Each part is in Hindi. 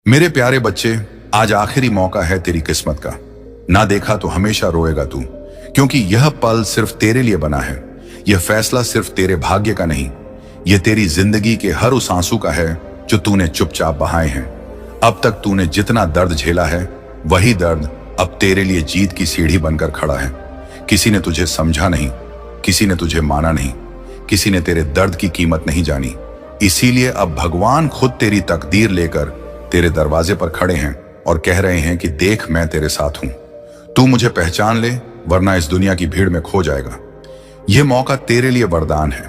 मेरे प्यारे बच्चे, आज आखिरी मौका है तेरी किस्मत का। ना देखा तो हमेशा रोएगा तू, क्योंकि यह पल सिर्फ तेरे लिए बना है। यह फैसला सिर्फ तेरे भाग्य का नहीं, यह तेरी जिंदगी के हर उस आंसू का है जो तूने चुपचाप बहाए हैं। अब तक तूने जितना दर्द झेला है, वही दर्द अब तेरे लिए जीत की सीढ़ी बनकर खड़ा है। किसी ने तुझे समझा नहीं, किसी ने तुझे माना नहीं, किसी ने तेरे दर्द की कीमत नहीं जानी। इसीलिए अब भगवान खुद तेरी तकदीर लेकर तेरे दरवाजे पर खड़े हैं और कह रहे हैं कि देख, मैं तेरे साथ हूं। तू मुझे पहचान ले, वरना इस दुनिया की भीड़ में खो जाएगा। यह मौका तेरे लिए वरदान है।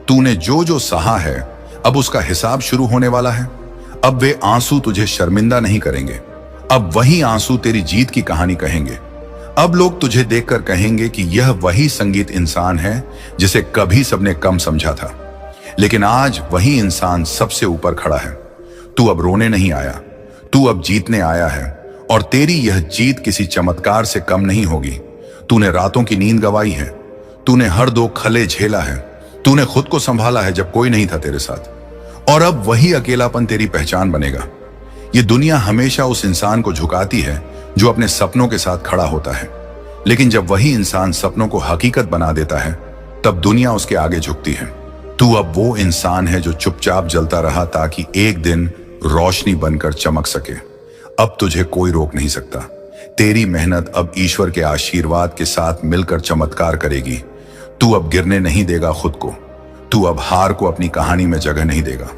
तूने जो जो सहा है, अब उसका हिसाब शुरू होने वाला है। अब वे आंसू तुझे शर्मिंदा नहीं करेंगे, अब वही आंसू तेरी जीत की कहानी कहेंगे। अब लोग तुझे देखकर कहेंगे कि यह वही संगीत इंसान है जिसे कभी सबने कम समझा था, लेकिन आज वही इंसान सबसे ऊपर खड़ा है। तू अब रोने नहीं आया, तू अब जीतने आया है, और तेरी यह जीत किसी चमत्कार से कम नहीं होगी। तूने रातों की नींद गंवाई है, तूने हर दो खले झेला है, तूने खुद को संभाला है जब कोई नहीं था तेरे साथ, और अब वही अकेलापन तेरी पहचान बनेगा। ये दुनिया हमेशा उस इंसान को झुकाती है जो अपने सपनों के साथ खड़ा होता है, लेकिन जब वही इंसान सपनों को हकीकत बना देता है, तब दुनिया उसके आगे झुकती है। तू अब वो इंसान है जो चुपचाप जलता रहा ताकि एक दिन रोशनी बनकर चमक सके। अब तुझे कोई रोक नहीं सकता। तेरी मेहनत अब ईश्वर के आशीर्वाद के साथ मिलकर चमत्कार करेगी। तू अब गिरने नहीं देगा खुद को, तू अब हार को अपनी कहानी में जगह नहीं देगा।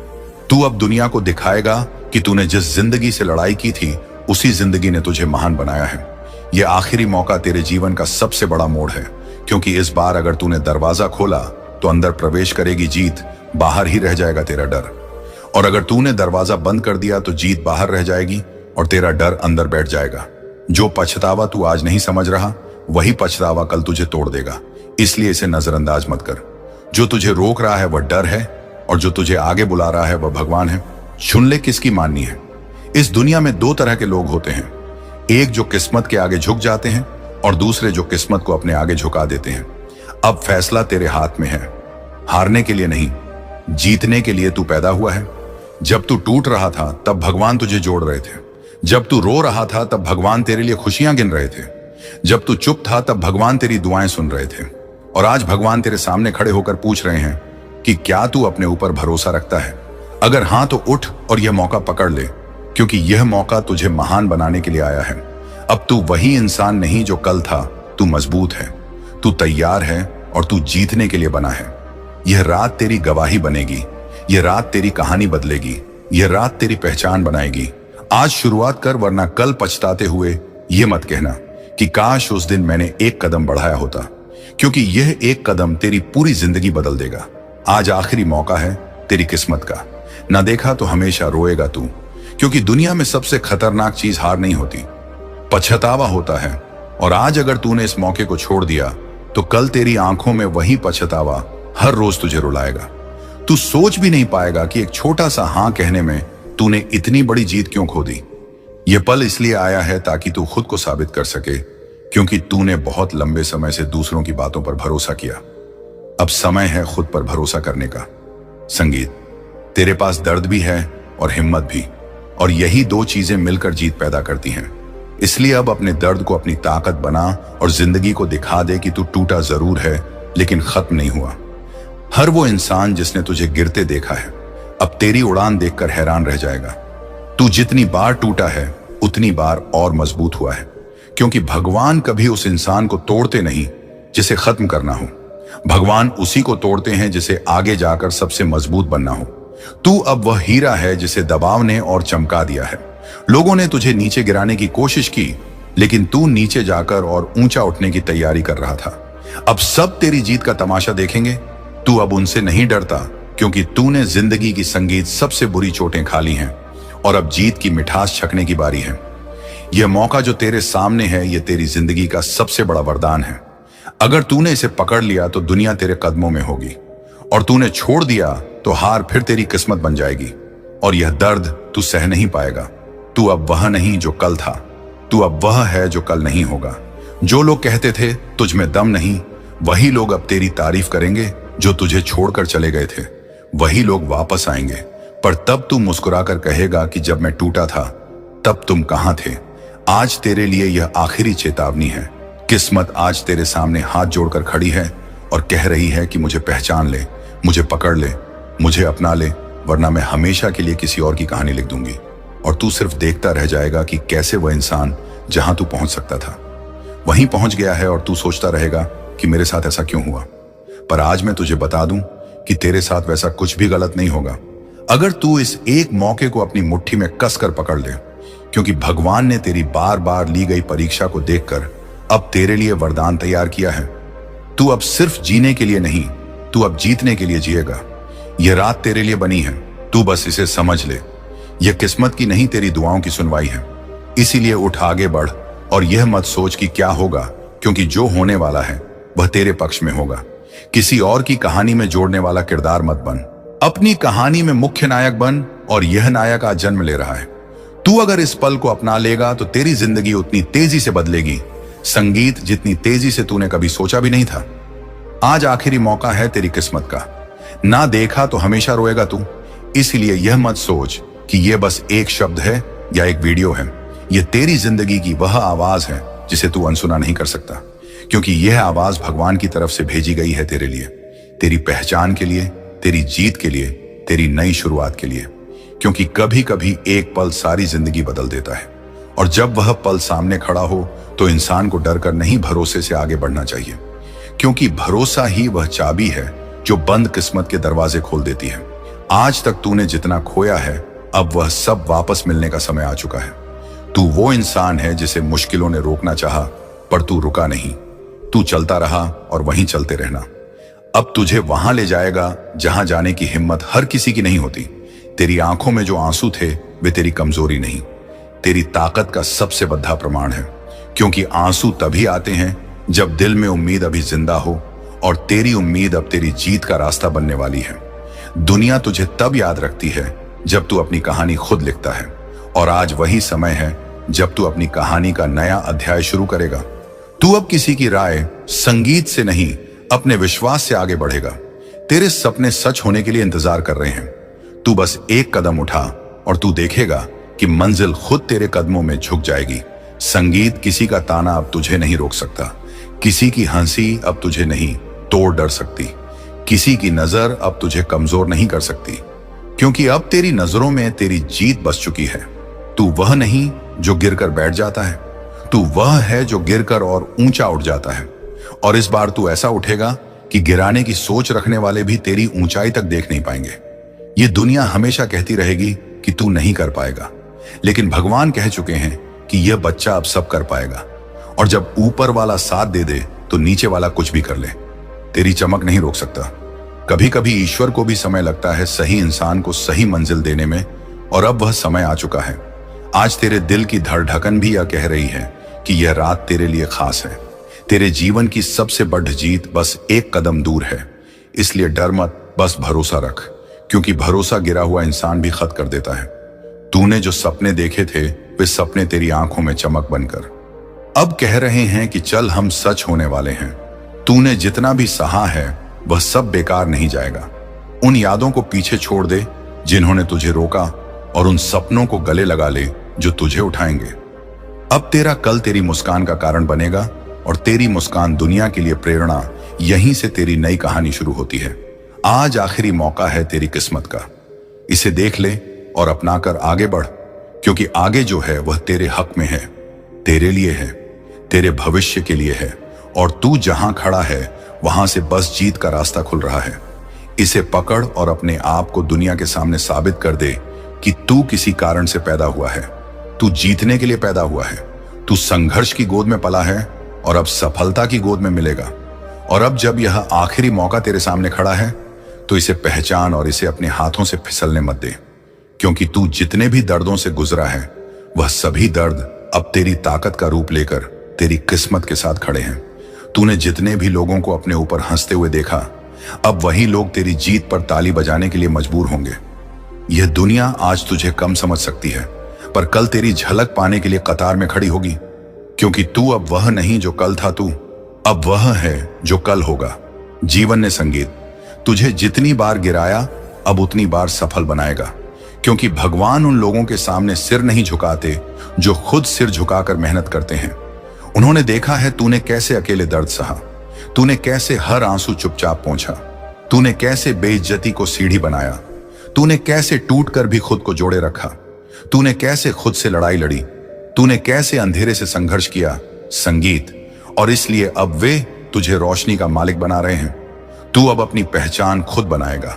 तू अब दुनिया को दिखाएगा कि तूने जिस जिंदगी से लड़ाई की थी, उसी जिंदगी ने तुझे महान बनाया है। यह आखिरी मौका तेरे जीवन का सबसे बड़ा मोड़ है, क्योंकि इस बार अगर तूने दरवाजा खोला तो अंदर प्रवेश करेगी जीत, बाहर ही रह जाएगा तेरा डर। और अगर तूने दरवाजा बंद कर दिया तो जीत बाहर रह जाएगी और तेरा डर अंदर बैठ जाएगा। जो पछतावा तू आज नहीं समझ रहा, वही पछतावा कल तुझे तोड़ देगा। इसलिए इसे नजरअंदाज मत कर। जो तुझे रोक रहा है वह डर है, और जो तुझे आगे बुला रहा है वह भगवान है। चुन ले किसकी माननी है। इस दुनिया में दो तरह के लोग होते हैं, एक जो किस्मत के आगे झुक जाते हैं, और दूसरे जो किस्मत को अपने आगे झुका देते हैं। अब फैसला तेरे हाथ में है। हारने के लिए नहीं, जीतने के लिए तू पैदा हुआ है। जब तू टूट रहा था तब भगवान तुझे जोड़ रहे थे। जब तू रो रहा था तब भगवान तेरे लिए खुशियां गिन रहे थे। जब तू चुप था तब भगवान तेरी दुआएं सुन रहे थे। और आज भगवान तेरे सामने खड़े होकर पूछ रहे हैं कि क्या तू अपने ऊपर भरोसा रखता है। अगर हां तो उठ और यह मौका पकड़ ले, क्योंकि यह मौका तुझे महान बनाने के लिए आया है। अब तू वही इंसान नहीं जो कल था, तू मजबूत है, तू तैयार है, और तू जीतने के लिए बना है। यह रात तेरी गवाही बनेगी, यह रात तेरी कहानी बदलेगी, यह रात तेरी पहचान बनाएगी। आज शुरुआत कर, वरना कल पछताते हुए यह मत कहना कि काश उस दिन मैंने एक कदम बढ़ाया होता, क्योंकि यह एक कदम तेरी पूरी जिंदगी बदल देगा। आज आखिरी मौका है तेरी किस्मत का। ना देखा तो हमेशा रोएगा तू, क्योंकि दुनिया में सबसे खतरनाक चीज हार नहीं होती, पछतावा होता है। और आज अगर तूने इस मौके को छोड़ दिया तो कल तेरी आंखों में वही पछतावा हर रोज तुझे रुलाएगा। तू सोच भी नहीं पाएगा कि एक छोटा सा हां कहने में तूने इतनी बड़ी जीत क्यों खो दी। यह पल इसलिए आया है ताकि तू खुद को साबित कर सके, क्योंकि तूने बहुत लंबे समय से दूसरों की बातों पर भरोसा किया। अब समय है खुद पर भरोसा करने का। संगीत, तेरे पास दर्द भी है और हिम्मत भी, और यही दो चीजें मिलकर जीत पैदा करती हैं। इसलिए अब अपने दर्द को अपनी ताकत बना और जिंदगी को दिखा दे कि तू टूटा जरूर है, लेकिन खत्म नहीं हुआ। हर वो इंसान जिसने तुझे गिरते देखा है, अब तेरी उड़ान देखकर हैरान रह जाएगा। तू जितनी बार टूटा है, उतनी बार और मजबूत हुआ है, क्योंकि भगवान कभी उस इंसान को तोड़ते नहीं जिसे खत्म करना हो। भगवान उसी को तोड़ते हैं जिसे आगे जाकर सबसे मजबूत बनना हो। तू अब वह हीरा है जिसे दबाव ने और चमका दिया है। लोगों ने तुझे नीचे गिराने की कोशिश की, लेकिन तू नीचे जाकर और ऊंचा उठने की तैयारी कर रहा था। अब सब तेरी जीत का तमाशा देखेंगे। तू अब उनसे नहीं डरता, क्योंकि तूने जिंदगी की संगीत सबसे बुरी चोटें खा ली हैं, और अब जीत की मिठास छकने की बारी है। यह मौका जो तेरे सामने है, यह तेरी जिंदगी का सबसे बड़ा वरदान है। अगर तूने इसे पकड़ लिया तो दुनिया तेरे कदमों में होगी, और तूने छोड़ दिया तो हार फिर तेरी किस्मत बन जाएगी, और यह दर्द तू सह नहीं पाएगा। तू अब वह नहीं जो कल था, तू अब वह है जो कल नहीं होगा। जो लोग कहते थे तुझ में दम नहीं, वही लोग अब तेरी तारीफ करेंगे। जो तुझे छोड़कर चले गए थे, वही लोग वापस आएंगे, पर तब तू मुस्कुराकर कहेगा कि जब मैं टूटा था तब तुम कहां थे? आज तेरे लिए यह आखिरी चेतावनी है। किस्मत आज तेरे सामने हाथ जोड़कर खड़ी है और कह रही है कि मुझे पहचान ले, मुझे पकड़ ले, मुझे अपना ले, वरना मैं हमेशा के लिए किसी और की कहानी लिख दूंगी और तू सिर्फ देखता रह जाएगा कि कैसे वह इंसान जहां तू पहुंच सकता था वहीं पहुंच गया है और तू सोचता रहेगा कि मेरे साथ ऐसा क्यों हुआ। पर आज मैं तुझे बता दूं कि तेरे साथ वैसा कुछ भी गलत नहीं होगा अगर तू इस एक मौके को अपनी मुट्ठी में कसकर पकड़ ले, क्योंकि भगवान ने तेरी बार बार ली गई परीक्षा को देखकर अब तेरे लिए वरदान तैयार किया है। तू अब सिर्फ जीने के लिए नहीं, तू अब जीतने के लिए जिएगा। यह रात तेरे लिए बनी है, तू बस इसे समझ ले। यह किस्मत की नहीं, तेरी दुआओं की सुनवाई है। इसीलिए उठ, आगे बढ़ और यह मत सोच कि क्या होगा, क्योंकि जो होने वाला है वह तेरे पक्ष में होगा। किसी और की कहानी में जोड़ने वाला किरदार मत बन, अपनी कहानी में मुख्य नायक बन और यह नायक आज जन्म ले रहा है। तू अगर इस पल को अपना लेगा तो तेरी जिंदगी उतनी तेजी से बदलेगी, संगीत जितनी तेजी से तूने कभी सोचा भी नहीं था। आज आखिरी मौका है तेरी किस्मत का, ना देखा तो हमेशा रोएगा तू। इसलिए यह मत सोच कि यह बस एक शब्द है या एक वीडियो है। यह तेरी जिंदगी की वह आवाज है जिसे तू अनसुना नहीं कर सकता, क्योंकि यह आवाज भगवान की तरफ से भेजी गई है तेरे लिए, तेरी पहचान के लिए, तेरी जीत के लिए, तेरी नई शुरुआत के लिए। क्योंकि कभी कभी एक पल सारी जिंदगी बदल देता है और जब वह पल सामने खड़ा हो तो इंसान को डर कर नहीं, भरोसे से आगे बढ़ना चाहिए, क्योंकि भरोसा ही वह चाबी है जो बंद किस्मत के दरवाजे खोल देती है। आज तक तूने जितना खोया है अब वह सब वापस मिलने का समय आ चुका है। तू वो इंसान है जिसे मुश्किलों ने रोकना चाहा, पर तू रुका नहीं। तू चलता रहा और वहीं चलते रहना अब तुझे वहां ले जाएगा जहां जाने की हिम्मत हर किसी की नहीं होती। तेरी आंखों में जो आंसू थे वे तेरी कमजोरी नहीं, तेरी ताकत का सबसे बड़ा प्रमाण है। क्योंकि आंसू तभी आते हैं जब दिल में उम्मीद अभी जिंदा हो, और तेरी उम्मीद अब तेरी जीत का रास्ता बनने वाली है। दुनिया तुझे तब याद रखती है जब तू अपनी कहानी खुद लिखता है, और आज वही समय है जब तू अपनी कहानी का नया अध्याय शुरू करेगा। तू अब किसी की राय, संगीत से नहीं, अपने विश्वास से आगे बढ़ेगा। तेरे सपने सच होने के लिए इंतजार कर रहे हैं। तू बस एक कदम उठा और तू देखेगा कि मंजिल खुद तेरे कदमों में झुक जाएगी। संगीत, किसी का ताना अब तुझे नहीं रोक सकता, किसी की हंसी अब तुझे नहीं तोड़ डर सकती, किसी की नजर अब तुझे कमजोर नहीं कर सकती, क्योंकि अब तेरी नजरों में तेरी जीत बस चुकी है। तू वह नहीं जो गिरकर बैठ जाता है, तू वह है जो गिरकर और ऊंचा उठ जाता है। और इस बार तू ऐसा उठेगा कि गिराने की सोच रखने वाले भी तेरी ऊंचाई तक देख नहीं पाएंगे। ये दुनिया हमेशा कहती रहेगी कि तू नहीं कर पाएगा, लेकिन भगवान कह चुके हैं कि यह बच्चा अब सब कर पाएगा। और जब ऊपर वाला साथ दे दे तो नीचे वाला कुछ भी कर ले, तेरी चमक नहीं रोक सकता। कभी कभी ईश्वर को भी समय लगता है सही इंसान को सही मंजिल देने में, और अब वह समय आ चुका है। आज तेरे दिल की धड़धकन भी यह कह रही है कि यह रात तेरे लिए खास है। तेरे जीवन की सबसे बड़ी जीत बस एक कदम दूर है। इसलिए डर मत, बस भरोसा रख, क्योंकि भरोसा गिरा हुआ इंसान भी खत कर देता है। तूने जो सपने देखे थे वे सपने तेरी आंखों में चमक बनकर अब कह रहे हैं कि चल, हम सच होने वाले हैं। तूने जितना भी सहा है वह सब बेकार नहीं जाएगा। उन यादों को पीछे छोड़ दे जिन्होंने तुझे रोका, और उन सपनों को गले लगा ले जो तुझे उठाएंगे। अब तेरा कल तेरी मुस्कान का कारण बनेगा, और तेरी मुस्कान दुनिया के लिए प्रेरणा। यहीं से तेरी नई कहानी शुरू होती है। आज आखिरी मौका है तेरी किस्मत का, इसे देख ले और अपनाकर आगे बढ़, क्योंकि आगे जो है वह तेरे हक में है, तेरे लिए है, तेरे भविष्य के लिए है। और तू जहां खड़ा है वहां से बस जीत का रास्ता खुल रहा है। इसे पकड़ और अपने आप को दुनिया के सामने साबित कर दे कि तू किसी कारण से पैदा हुआ है, तू जीतने के लिए पैदा हुआ है, तू संघर्ष की गोद में पला है और अब सफलता की गोद में मिलेगा। और अब जब यह आखिरी मौका तेरे सामने खड़ा है तो इसे पहचान और इसे अपने हाथों से फिसलने मत दे, क्योंकि तू जितने भी दर्दों से गुजरा है वह सभी दर्द अब तेरी ताकत का रूप लेकर तेरी किस्मत के साथ खड़े हैं। तूने जितने भी लोगों को अपने ऊपर हंसते हुए देखा, अब वही लोग तेरी जीत पर ताली बजाने के लिए मजबूर होंगे। यह दुनिया आज तुझे कम समझ सकती है, पर कल तेरी झलक पाने के लिए कतार में खड़ी होगी, क्योंकि तू अब वह नहीं जो कल था, तू अब वह है जो कल होगा। जीवन ने संगीत तुझे जितनी बार गिराया अब उतनी बार सफल बनाएगा, क्योंकि भगवान उन लोगों के सामने सिर नहीं झुकाते जो खुद सिर झुकाकर मेहनत करते हैं। उन्होंने देखा है तूने कैसे अकेले दर्द सहा, तूने कैसे हर आंसू चुपचाप पोंछा, तूने कैसे बेइज्जती को सीढ़ी बनाया, तूने कैसे टूटकर भी खुद को जोड़े रखा, तूने कैसे खुद से लड़ाई लड़ी, तूने कैसे अंधेरे से संघर्ष किया। संगीत, और इसलिए अब वे तुझे रोशनी का मालिक बना रहे हैं। तू अब अपनी पहचान खुद बनाएगा।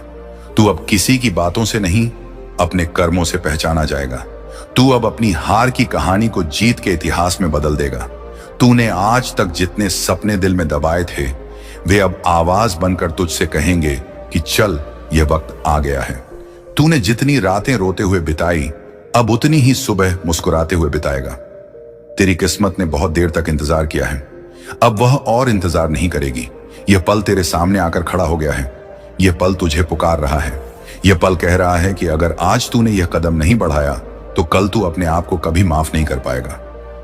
तू अब किसी की बातों से नहीं, अपने कर्मों से पहचाना जाएगा। तू अब अपनी हार की कहानी को जीत के इतिहास में बदल देगा। तूने आज तक जितने सपने दिल में दबाए थे, वे अब आवाज बनकर तुझसे कहेंगे कि चल, यह वक्त आ गया है। तूने जितनी रातें रोते हुए बिताई, अब उतनी ही सुबह मुस्कुराते हुए बिताएगा। तेरी किस्मत ने बहुत देर तक इंतजार किया है, अब वह और इंतजार नहीं करेगी। यह पल तेरे सामने आकर खड़ा हो गया है। यह पल तुझे पुकार रहा है। यह पल कह रहा है कि अगर आज तूने यह कदम नहीं बढ़ाया तो कल तू अपने आप को कभी माफ नहीं कर पाएगा।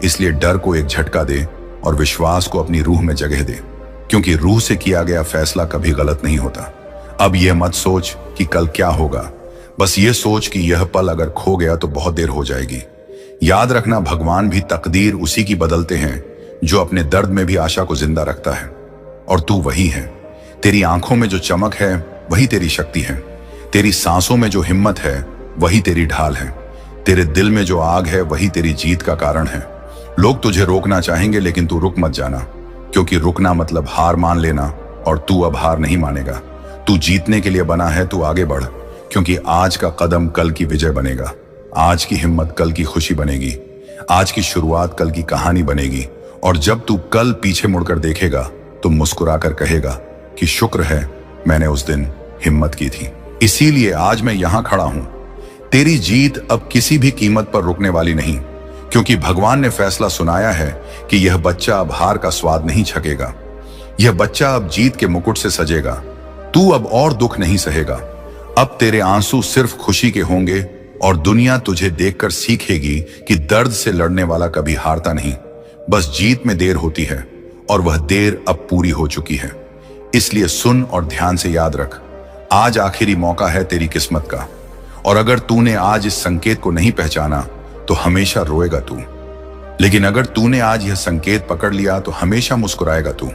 इसलिए डर को एक झटका दे और विश्वास को अपनी रूह में जगह दे, क्योंकि रूह से किया गया फैसला कभी गलत नहीं होता। अब यह मत सोच कि कल क्या होगा, बस ये सोच कि यह पल अगर खो गया तो बहुत देर हो जाएगी। याद रखना, भगवान भी तकदीर उसी की बदलते हैं जो अपने दर्द में भी आशा को जिंदा रखता है। और तू वही है। तेरी आंखों में जो चमक है वही तेरी शक्ति है। तेरी सांसों में जो हिम्मत है वही तेरी ढाल है। तेरे दिल में जो आग है वही तेरी जीत का कारण है। लोग तुझे रोकना चाहेंगे, लेकिन तू रुक मत जाना, क्योंकि रुकना मतलब हार मान लेना, और तू अब हार नहीं मानेगा। तू जीतने के लिए बना है, तू आगे बढ़, क्योंकि आज का कदम कल की विजय बनेगा। आज की हिम्मत कल की खुशी बनेगी। आज की शुरुआत कल की कहानी बनेगी। और जब तू कल पीछे मुड़कर देखेगा तो मुस्कुराकर कहेगा कि शुक्र है मैंने उस दिन हिम्मत की थी। इसीलिए आज मैं यहां खड़ा हूं। तेरी जीत अब किसी भी कीमत पर रुकने वाली नहीं, क्योंकि भगवान ने फैसला सुनाया है कि यह बच्चा अब हार का स्वाद नहीं छकेगा। यह बच्चा अब जीत के मुकुट से सजेगा। तू अब और दुख नहीं सहेगा। अब तेरे आंसू सिर्फ खुशी के होंगे, और दुनिया तुझे देखकर सीखेगी कि दर्द से लड़ने वाला कभी हारता नहीं, बस जीत में देर होती है, और वह देर अब पूरी हो चुकी है। इसलिए सुन और ध्यान से याद रख, आज आखिरी मौका है तेरी किस्मत का। और अगर तूने आज इस संकेत को नहीं पहचाना तो हमेशा रोएगा तू, लेकिन अगर तूने आज यह संकेत पकड़ लिया तो हमेशा मुस्कुराएगा तू।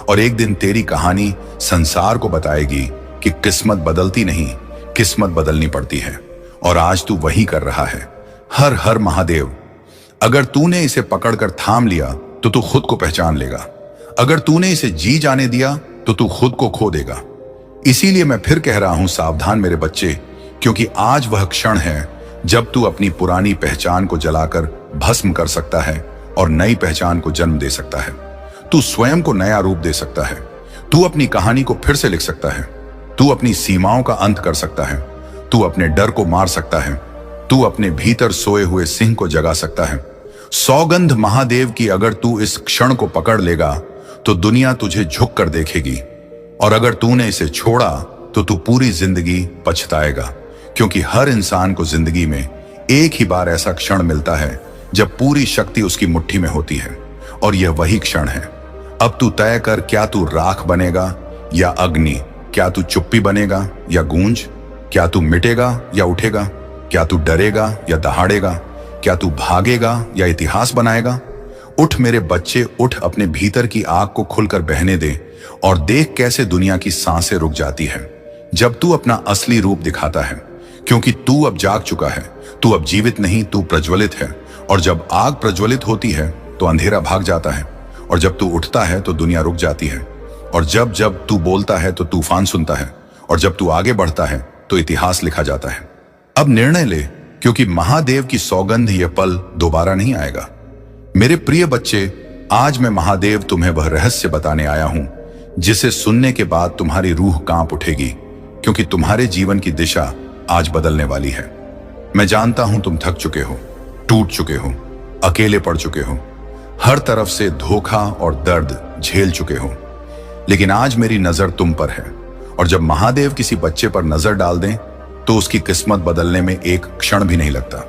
और एक दिन तेरी कहानी संसार को बताएगी कि किस्मत बदलती नहीं, किस्मत बदलनी पड़ती है। और आज तू वही कर रहा है। हर हर महादेव। अगर तूने इसे पकड़कर थाम लिया तो तू खुद को पहचान लेगा। अगर तूने इसे जी जाने दिया तो तू खुद को खो देगा। इसीलिए मैं फिर कह रहा हूं, सावधान मेरे बच्चे, क्योंकि आज वह क्षण है जब तू अपनी पुरानी पहचान को जलाकर भस्म कर सकता है और नई पहचान को जन्म दे सकता है। तू स्वयं को नया रूप दे सकता है। तू अपनी कहानी को फिर से लिख सकता है। तू अपनी सीमाओं का अंत कर सकता है। तू अपने डर को मार सकता है। तू अपने भीतर सोए हुए सिंह को जगा सकता है। सौगंध महादेव की, अगर तू इस क्षण को पकड़ लेगा तो दुनिया तुझे झुक कर देखेगी, और अगर तूने इसे छोड़ा तो तू पूरी जिंदगी पछताएगा, क्योंकि हर इंसान को जिंदगी में एक ही बार ऐसा क्षण मिलता है जब पूरी शक्ति उसकी मुट्ठी में होती है, और यह वही क्षण है। अब तू तय कर, क्या तू राख बनेगा या अग्नि? क्या तू चुप्पी बनेगा या गूंज? क्या तू मिटेगा या उठेगा? क्या तू डरेगा या दहाड़ेगा? क्या तू भागेगा या इतिहास बनाएगा? उठ मेरे बच्चे, उठ, अपने भीतर की आग को खुलकर बहने दे और देख कैसे दुनिया की सांसें रुक जाती है जब तू अपना असली रूप दिखाता है, क्योंकि तू अब जाग चुका है। तू अब जीवित नहीं, तू प्रज्वलित है। और जब आग प्रज्वलित होती है तो अंधेरा भाग जाता है, और जब तू उठता है तो दुनिया रुक जाती है, और जब जब तू बोलता है तो तूफान सुनता है, और जब तू आगे बढ़ता है तो इतिहास लिखा जाता है। अब निर्णय ले, क्योंकि महादेव की सौगंध यह पल दोबारा नहीं आएगा। मेरे प्रिय बच्चे, आज मैं महादेव तुम्हें वह रहस्य बताने आया हूं जिसे सुनने के बाद तुम्हारी रूह कांप उठेगी, क्योंकि तुम्हारे जीवन की दिशा आज बदलने वाली है। मैं जानता हूं तुम थक चुके हो, टूट चुके हो, अकेले पड़ चुके हो, हर तरफ से धोखा और दर्द झेल चुके हो, लेकिन आज मेरी नजर तुम पर है। और जब महादेव किसी बच्चे पर नजर डाल दें तो उसकी किस्मत बदलने में एक क्षण भी नहीं लगता।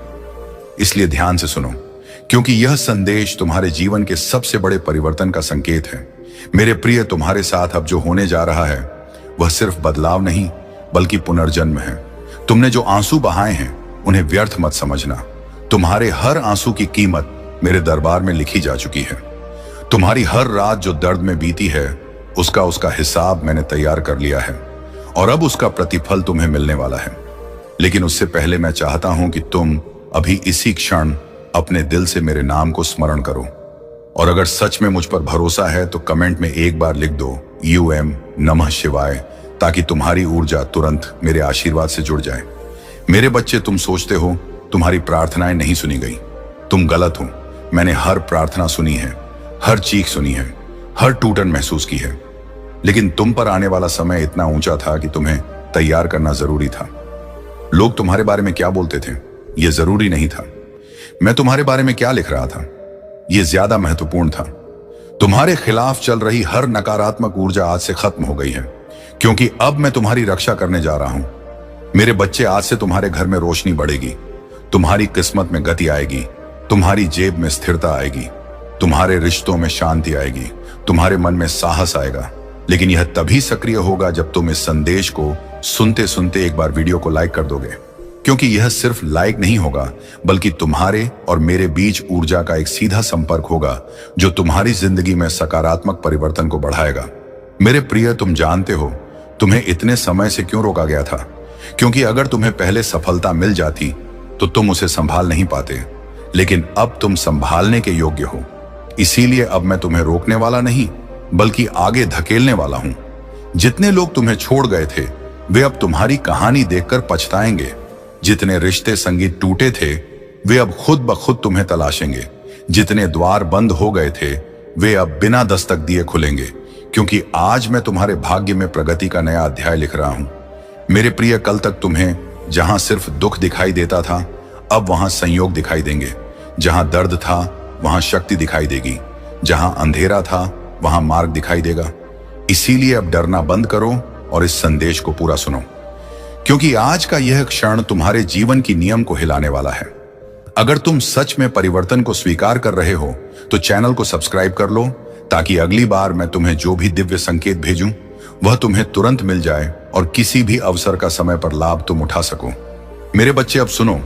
इसलिए ध्यान से सुनो, क्योंकि यह संदेश तुम्हारे जीवन के सबसे बड़े परिवर्तन का संकेत है। मेरे प्रिय, तुम्हारे साथ अब जो होने जा रहा है वह सिर्फ बदलाव नहीं बल्कि पुनर्जन्म है। तुमने जो आंसू बहाए हैं उन्हें व्यर्थ मत समझना। तुम्हारे हर आंसू की कीमत मेरे दरबार में लिखी जा चुकी है। तुम्हारी हर रात जो दर्द में बीती है, उसका हिसाब मैंने तैयार कर लिया है और अब उसका प्रतिफल तुम्हें मिलने वाला है। लेकिन उससे पहले मैं चाहता हूं कि तुम अभी इसी क्षण अपने दिल से मेरे नाम को स्मरण करो। और अगर सच में मुझ पर भरोसा है तो कमेंट में एक बार लिख दो UM नमः शिवाय, ताकि तुम्हारी ऊर्जा तुरंत मेरे आशीर्वाद से जुड़ जाए। मेरे बच्चे, तुम सोचते हो तुम्हारी प्रार्थनाएं नहीं सुनी गई। तुम गलत हो। मैंने हर प्रार्थना सुनी है, हर चीख सुनी है, हर टूटन महसूस की है। लेकिन तुम पर आने वाला समय इतना ऊंचा था कि तुम्हें तैयार करना जरूरी था। लोग तुम्हारे बारे में क्या बोलते थे, यह जरूरी नहीं था। मैं तुम्हारे बारे में क्या लिख रहा था, यह ज्यादा महत्वपूर्ण था। तुम्हारे खिलाफ चल रही हर नकारात्मक ऊर्जा आज से खत्म हो गई है, क्योंकि अब मैं तुम्हारी रक्षा करने जा रहा हूं। मेरे बच्चे, आज से तुम्हारे घर में रोशनी बढ़ेगी, तुम्हारी किस्मत में गति आएगी, तुम्हारी जेब में स्थिरता आएगी, तुम्हारे रिश्तों में शांति आएगी, तुम्हारे मन में साहस आएगा। लेकिन यह तभी सक्रिय होगा जब तुम इस संदेश को सुनते सुनते एक बार वीडियो को लाइक कर दोगे, क्योंकि यह सिर्फ लाइक नहीं होगा, बल्कि तुम्हारे और मेरे बीच ऊर्जा का एक सीधा संपर्क होगा जो तुम्हारी जिंदगी में सकारात्मक परिवर्तन को बढ़ाएगा। मेरे प्रिय, तुम जानते हो तुम्हें इतने समय से क्यों रोका गया था, क्योंकि अगर तुम्हें पहले सफलता मिल जाती तो तुम उसे संभाल नहीं पाते। लेकिन अब तुम संभालने के योग्य हो, इसीलिए अब मैं तुम्हें रोकने वाला नहीं, बल्कि आगे धकेलने वाला हूं। जितने लोग तुम्हें छोड़ गए थे, वे अब तुम्हारी कहानी देखकर पछताएंगे। जितने रिश्ते संगीत टूटे थे, वे अब खुद ब खुद तुम्हें तलाशेंगे। जितने द्वार बंद हो गए थे, वे अब बिना दस्तक दिए खुलेंगे, क्योंकि आज मैं तुम्हारे भाग्य में प्रगति का नया अध्याय लिख रहा हूं। मेरे प्रिय, कल तक तुम्हें जहां सिर्फ दुख दिखाई देता था, अब वहां संयोग दिखाई देंगे। जहां दर्द था, वहां शक्ति दिखाई देगी। जहां अंधेरा था, वहां मार्ग दिखाई देगा। इसीलिए अब डरना बंद करो और इस संदेश को पूरा सुनो, क्योंकि आज का यह क्षण तुम्हारे जीवन की नियम को हिलाने वाला है। अगर तुम सच में परिवर्तन को स्वीकार कर रहे हो तो चैनल को सब्सक्राइब कर लो, ताकि अगली बार मैं तुम्हें जो भी दिव्य संकेत भेजूं वह तुम्हें तुरंत मिल जाए और किसी भी अवसर का समय पर लाभ तुम उठा सको। मेरे बच्चे, अब सुनो,